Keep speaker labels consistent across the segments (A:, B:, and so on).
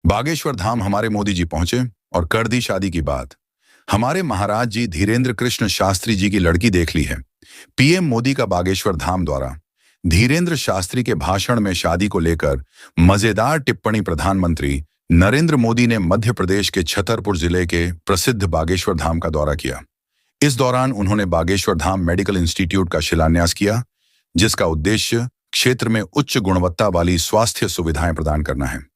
A: बागेश्वर धाम हमारे मोदी जी पहुंचे और कर दी शादी की बात। हमारे महाराज जी धीरेंद्र कृष्ण शास्त्री जी की लड़की देख ली है। पीएम मोदी का बागेश्वर धाम द्वारा धीरेंद्र शास्त्री के भाषण में शादी को लेकर मजेदार टिप्पणी। प्रधानमंत्री नरेंद्र मोदी ने मध्य प्रदेश के छतरपुर जिले के प्रसिद्ध बागेश्वर धाम का दौरा किया। इस दौरान उन्होंने बागेश्वर धाम मेडिकल इंस्टीट्यूट का शिलान्यास किया, जिसका उद्देश्य क्षेत्र में उच्च गुणवत्ता वाली स्वास्थ्य सुविधाएं प्रदान करना है।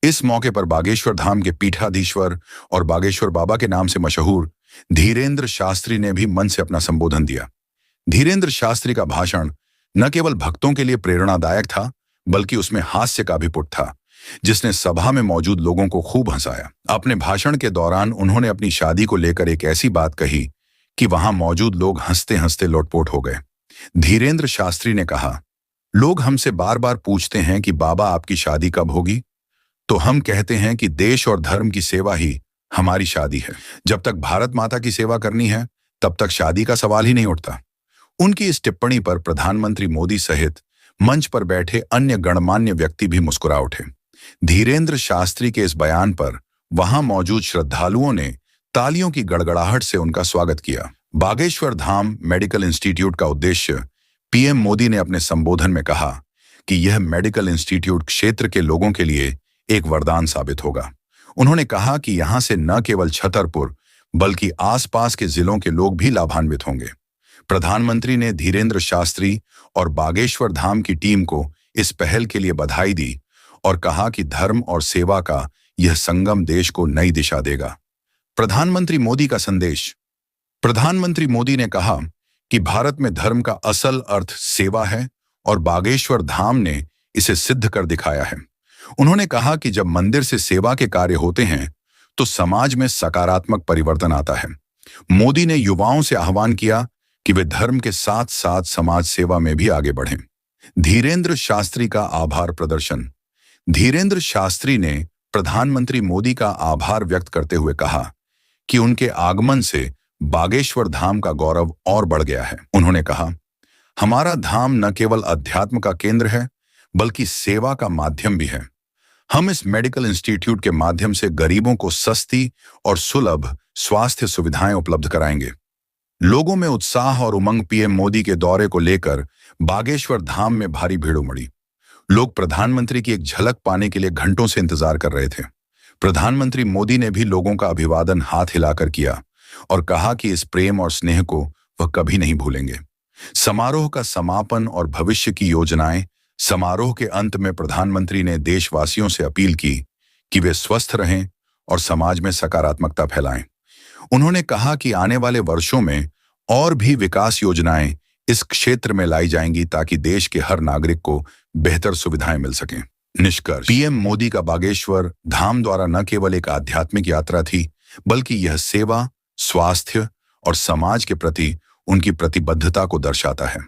A: इस मौके पर बागेश्वर धाम के पीठाधीश्वर और बागेश्वर बाबा के नाम से मशहूर धीरेंद्र शास्त्री ने भी मंच से अपना संबोधन दिया। धीरेंद्र शास्त्री का भाषण न केवल भक्तों के लिए प्रेरणादायक था, बल्कि उसमें हास्य का भी पुट था, जिसने सभा में मौजूद लोगों को खूब हंसाया। अपने भाषण के दौरान उन्होंने अपनी शादी को लेकर एक ऐसी बात कही कि वहां मौजूद लोग हंसते हंसते लोटपोट हो गए। धीरेंद्र शास्त्री ने कहा, लोग हमसे बार बार पूछते हैं कि बाबा आपकी शादी कब होगी, तो हम कहते हैं कि देश और धर्म की सेवा ही हमारी शादी है। जब तक भारत माता की सेवा करनी है, तब तक शादी का सवाल ही नहीं उठता। उनकी इस टिप्पणी पर प्रधानमंत्री मोदी सहित मंच पर बैठे अन्य गणमान्य व्यक्ति भी मुस्कुरा उठे। धीरेंद्र शास्त्री के इस बयान पर वहां मौजूद श्रद्धालुओं ने तालियों की गड़गड़ाहट से उनका स्वागत किया। बागेश्वर धाम मेडिकल इंस्टीट्यूट का उद्देश्य पीएम मोदी ने अपने संबोधन में कहा कि यह मेडिकल इंस्टीट्यूट क्षेत्र के लोगों के लिए एक वरदान साबित होगा। उन्होंने कहा कि यहां से न केवल छतरपुर बल्कि आसपास के जिलों के लोग भी लाभान्वित होंगे। प्रधानमंत्री ने धीरेंद्र शास्त्री और बागेश्वर धाम की टीम को इस पहल के लिए बधाई दी और कहा कि धर्म और सेवा का यह संगम देश को नई दिशा देगा। प्रधानमंत्री मोदी का संदेश। प्रधानमंत्री मोदी ने कहा कि भारत में धर्म का असल अर्थ सेवा है और बागेश्वर धाम ने इसे सिद्ध कर दिखाया है। उन्होंने कहा कि जब मंदिर से सेवा के कार्य होते हैं तो समाज में सकारात्मक परिवर्तन आता है। मोदी ने युवाओं से आह्वान किया कि वे धर्म के साथ साथ समाज सेवा में भी आगे बढ़ें। धीरेंद्र शास्त्री का आभार प्रदर्शन। धीरेंद्र शास्त्री ने प्रधानमंत्री मोदी का आभार व्यक्त करते हुए कहा कि उनके आगमन से बागेश्वर धाम का गौरव और बढ़ गया है। उन्होंने कहा, हमारा धाम न केवल अध्यात्म का केंद्र है, बल्कि सेवा का माध्यम भी है। हम इस मेडिकल इंस्टीट्यूट के माध्यम से गरीबों को सस्ती और सुलभ स्वास्थ्य सुविधाएं उपलब्ध कराएंगे। लोगों में उत्साह और उमंग। पीएम मोदी के दौरे को लेकर बागेश्वर धाम में भारी भीड़ उमड़ी। लोग प्रधानमंत्री की एक झलक पाने के लिए घंटों से इंतजार कर रहे थे। प्रधानमंत्री मोदी ने भी लोगों का अभिवादन हाथ हिलाकर किया और कहा कि इस प्रेम और स्नेह को वह कभी नहीं भूलेंगे। समारोह का समापन और भविष्य की योजनाएं। समारोह के अंत में प्रधानमंत्री ने देशवासियों से अपील की कि वे स्वस्थ रहें और समाज में सकारात्मकता फैलाएं। उन्होंने कहा कि आने वाले वर्षों में और भी विकास योजनाएं इस क्षेत्र में लाई जाएंगी ताकि देश के हर नागरिक को बेहतर सुविधाएं मिल सकें। निष्कर्ष। पीएम मोदी का बागेश्वर धाम द्वारा न केवल एक आध्यात्मिक यात्रा थी, बल्कि यह सेवा, स्वास्थ्य और समाज के प्रति उनकी प्रतिबद्धता को दर्शाता है।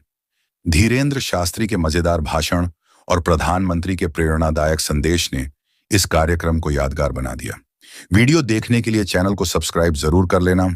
A: धीरेंद्र शास्त्री के मजेदार भाषण और प्रधानमंत्री के प्रेरणादायक संदेश ने इस कार्यक्रम को यादगार बना दिया। वीडियो देखने के लिए चैनल को सब्सक्राइब जरूर कर लेना।